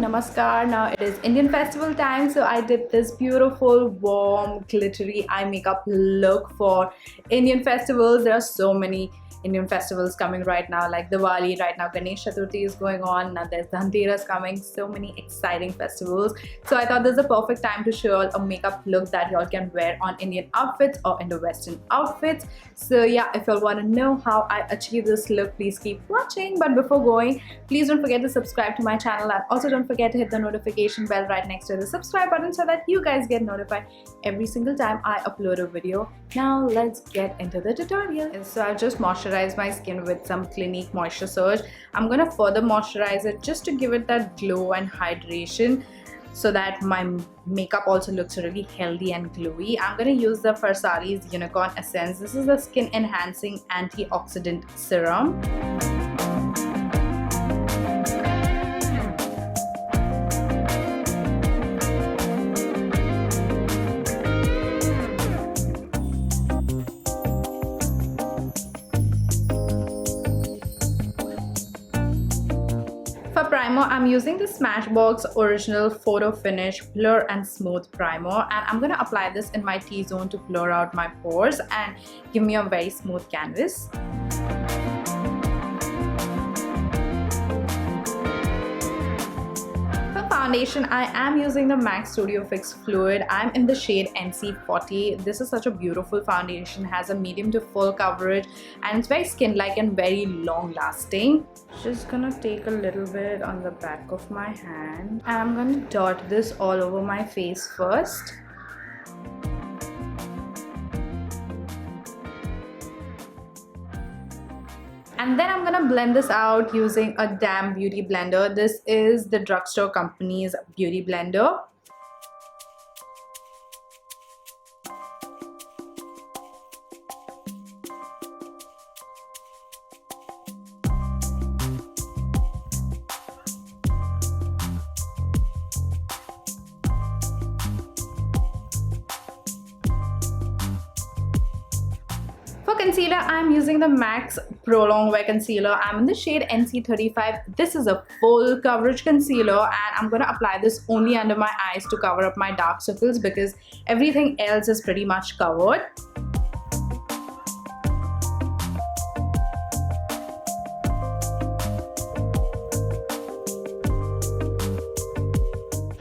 Namaskar. Now it is Indian festival time, so I did this beautiful, warm, glittery eye makeup look for Indian festivals. There are so many Indian festivals coming right now, like Diwali. Right now Ganesh Chaturthi is going on. Now there's Dhanteras coming. So many exciting festivals. So I thought this is a perfect time to show you a makeup look that y'all can wear on Indian outfits or in the Western outfits. So yeah, if y'all want to know how I achieve this look, please keep watching. But before going, please don't forget to subscribe to my channel, and also don't forget to hit the notification bell right next to the subscribe button so that you guys get notified every single time I upload a video. Now let's get into the tutorial. So I've just moisturized my skin with some Clinique Moisture Surge. I'm gonna further moisturize it just to give it that glow and hydration so that my makeup also looks really healthy and glowy. I'm gonna use the Farsáli's Unicorn Essence. This is the skin enhancing antioxidant serum. For primer, I'm using the Smashbox Original Photo Finish Blur and Smooth Primer, and I'm going to apply this in my T-zone to blur out my pores and give me a very smooth canvas. Foundation, I am using the M.A.C Studio Fix Fluid. I'm in the shade NC40. This is such a beautiful foundation, has a medium to full coverage, and it's very skin-like and very long lasting. Just gonna take a little bit on the back of my hand, and I'm gonna dot this all over my face first. And then I'm gonna blend this out using a damn beauty blender. This is the drugstore company's beauty blender. For concealer, I'm using the M.A.C Pro Longwear Concealer. I'm in the shade NC35. This is a full coverage concealer, and I'm going to apply this only under my eyes to cover up my dark circles because everything else is pretty much covered.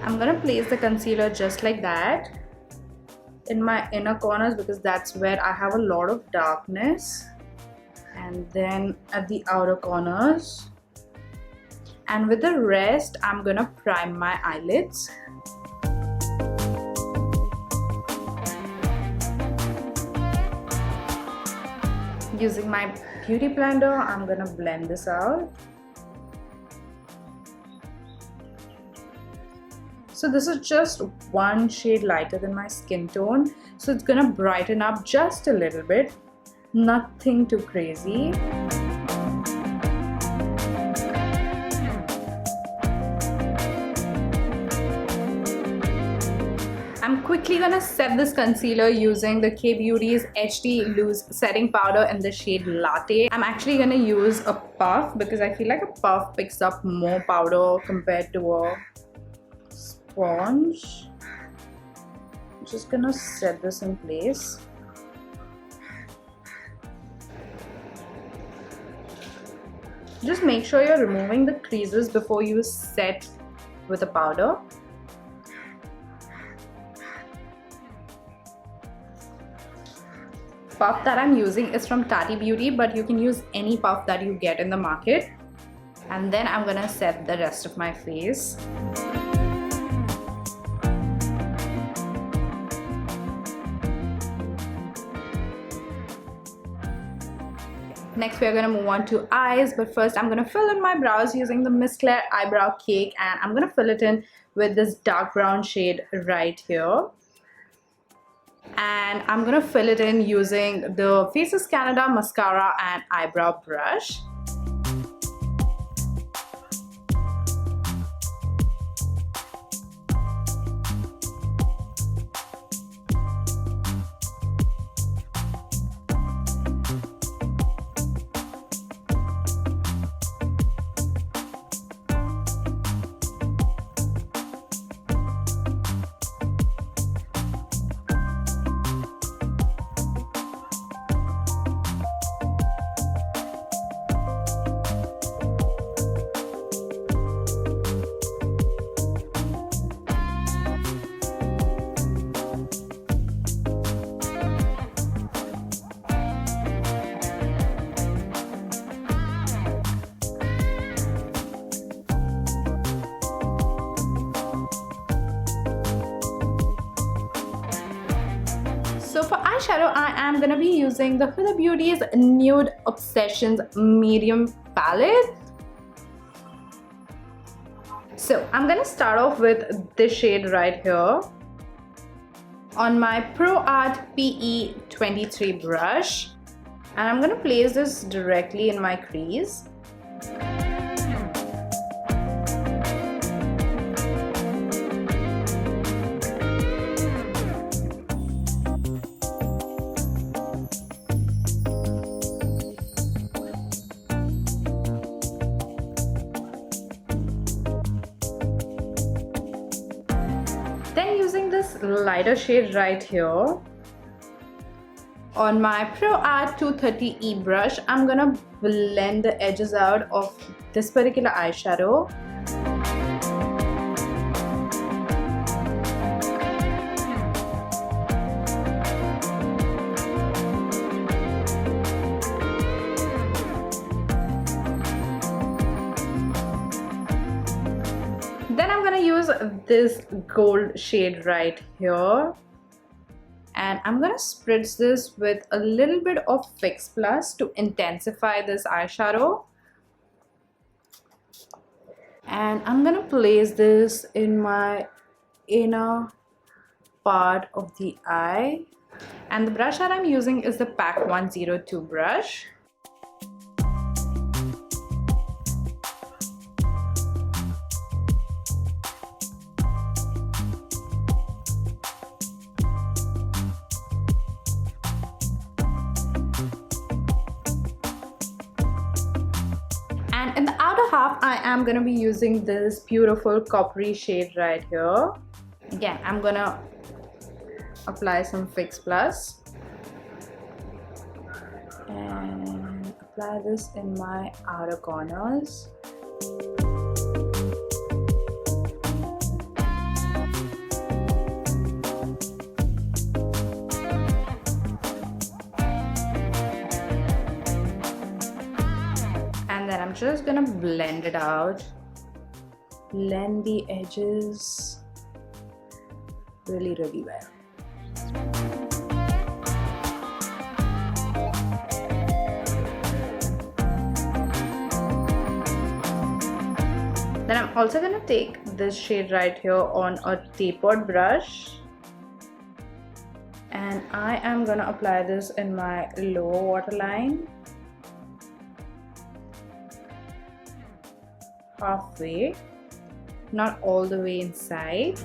I'm going to place the concealer just like that in my inner corners because that's where I have a lot of darkness, and then at the outer corners, and with the rest I'm gonna prime my eyelids. Using my beauty blender, I'm gonna blend this out. So this is just one shade lighter than my skin tone, so it's gonna brighten up just a little bit, nothing too crazy. I'm quickly gonna set this concealer using the K-Beauty's HD Loose Setting Powder in the shade Latte. I'm actually gonna use a puff because I feel like a puff picks up more powder compared to a sponge. I'm just gonna set this in place. Just make sure you're removing the creases before you set with the powder. Puff that I'm using is from Tati Beauty, but you can use any puff that you get in the market. And then I'm gonna set the rest of my face. Next, we are going to move on to eyes, but first I'm going to fill in my brows using the Miss Claire Eyebrow Cake, and I'm going to fill it in with this dark brown shade right here. And I'm going to fill it in using the Faces Canada Mascara and Eyebrow Brush. eyeshadow, I am gonna be using the Huda Beauty's Nude Obsessions Medium Palette. So I'm gonna start off with this shade right here on my Pro Art PE23 brush, and I'm gonna place this directly in my crease. Then using this lighter shade right here on my Pro Art 230E brush, I'm gonna blend the edges out of this particular eyeshadow. Then I'm gonna use this gold shade right here, and I'm gonna spritz this with a little bit of Fix Plus to intensify this eyeshadow. And I'm gonna place this in my inner part of the eye, and the brush that I'm using is the PAC 102 brush. And in the outer half, I am going to be using this beautiful coppery shade right here. Again, I'm going to apply some Fix Plus and apply this in my outer corners. Then I'm just gonna blend it out, blend the edges really well. Then I'm also gonna take this shade right here on a tapered brush, and I am gonna apply this in my lower waterline. Halfway, not all the way inside.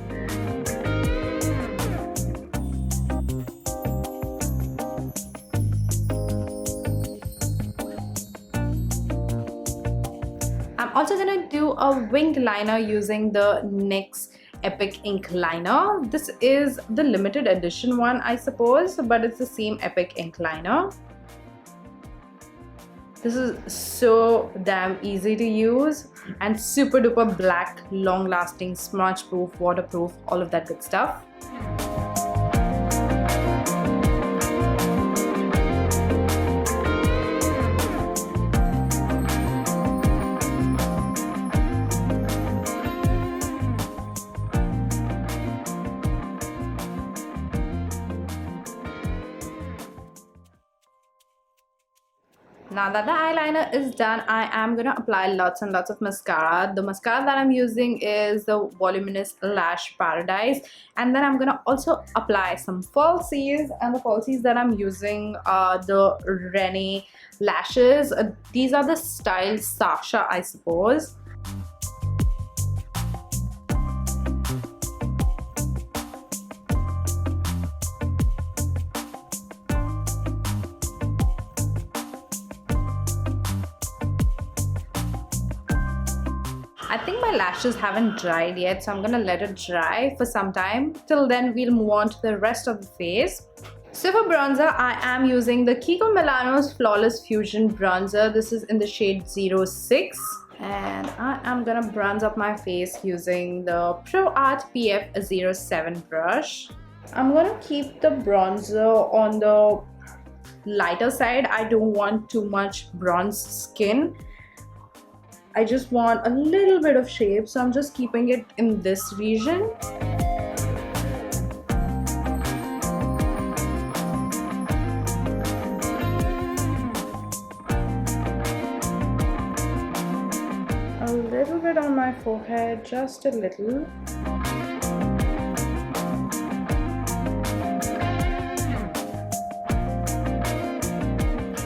I'm also gonna do a winged liner using the NYX Epic Ink Liner. This is the limited edition one, I suppose, but it's the same Epic Ink Liner. This is so damn easy to use and super duper black, long lasting, smudge proof, waterproof, all of that good stuff. Now that the eyeliner is done, I am gonna apply lots and lots of mascara. The mascara that I'm using is the Voluminous Lash Paradise, and then I'm gonna also apply some falsies, and the falsies that I'm using are the Renee lashes. These are the style Sasha, I suppose. I think my lashes haven't dried yet, so I'm gonna let it dry for some time. Till then, we'll move on to the rest of the face. So for bronzer, I am using the Kiko Milano's Flawless Fusion Bronzer. This is in the shade 06. And I am gonna bronze up my face using the Pro Art PF07 brush. I'm gonna keep the bronzer on the lighter side. I don't want too much bronzed skin. I just want a little bit of shape, so I'm just keeping it in this region. it on my forehead, just a little.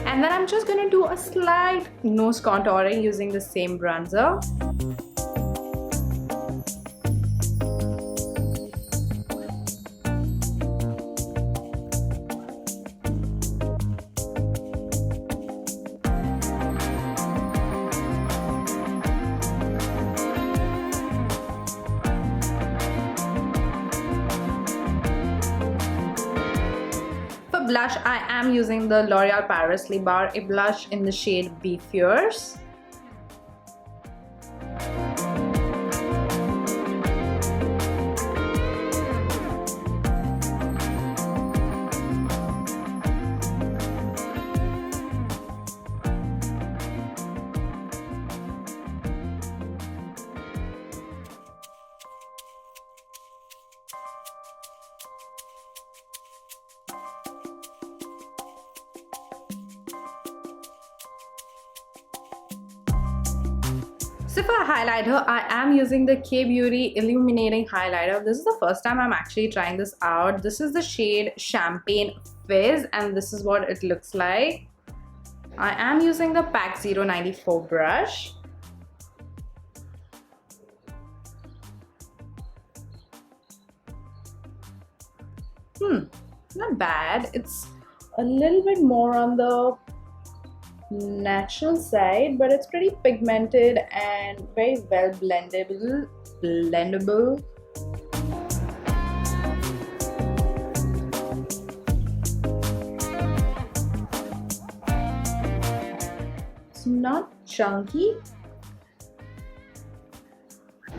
And then I'm just going to do a slight nose contouring using the same bronzer. Blush, I am using the L'Oreal Paris Le Bar, a blush in the shade Be Fierce. So for highlighter, I am using the K-Beauty Illuminating Highlighter. This is the first time I'm actually trying this out. This is the shade Champagne Fizz and this is what it looks like. I am using the PAC 094 brush. Not bad. It's a little bit more on the natural side, but it's pretty pigmented and very well blendable. It's not chunky.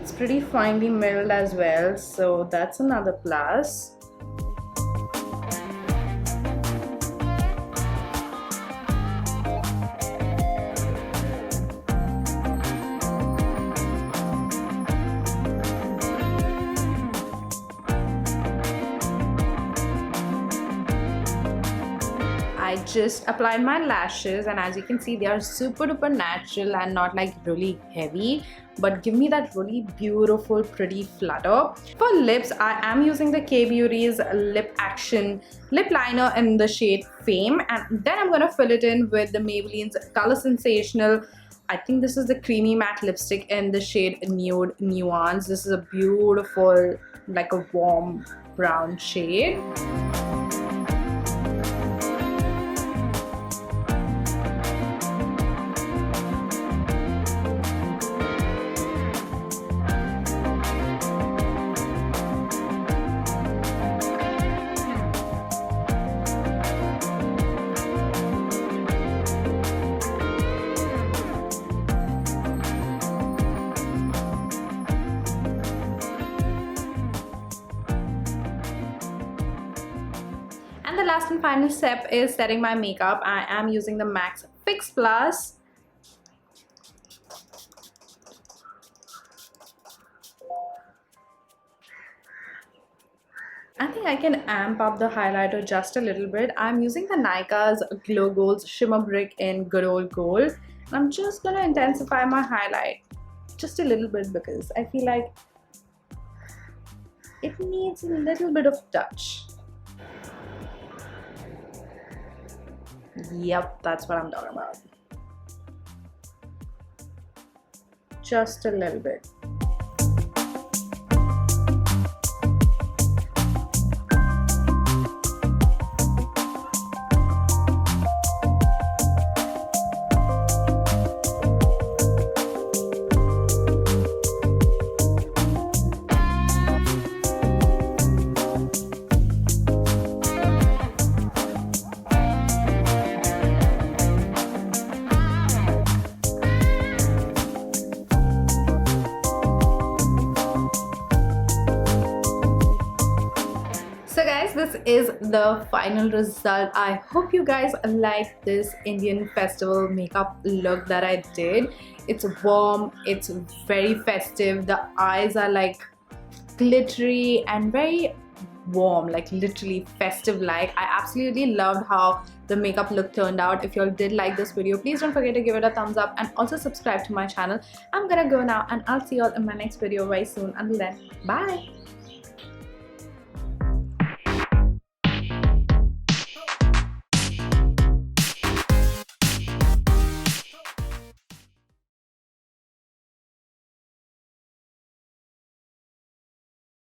It's pretty finely milled as well, so that's another plus. I just applied my lashes and as you can see they are super duper natural and not like really heavy, but give me that really beautiful pretty flutter. For lips, I am using the K-Beauty's Lip Action lip liner in the shade Fame, and then I'm gonna fill it in with the Maybelline's Color Sensational. I think this is the creamy matte lipstick in the shade Nude Nuance. This is a beautiful, like a warm brown shade. And the last and final step is setting my makeup. I am using the M.A.C Fix Plus. I think I can amp up the highlighter just a little bit. I'm using the Nykaa's Glow Gold's Shimmer Brick in Good Old Gold. I'm just gonna intensify my highlight just a little bit because I feel like it needs a little bit of touch. Yep, that's what I'm talking about. Just a little bit. So guys, this is the final result. I hope you guys like this Indian festival makeup look that I did. It's warm, it's very festive. The eyes are like glittery and very warm, like literally festive like. I absolutely loved how the makeup look turned out. If you all did like this video, please don't forget to give it a thumbs up and also subscribe to my channel. I'm gonna go now and I'll see you all in my next video very soon. Until then, bye.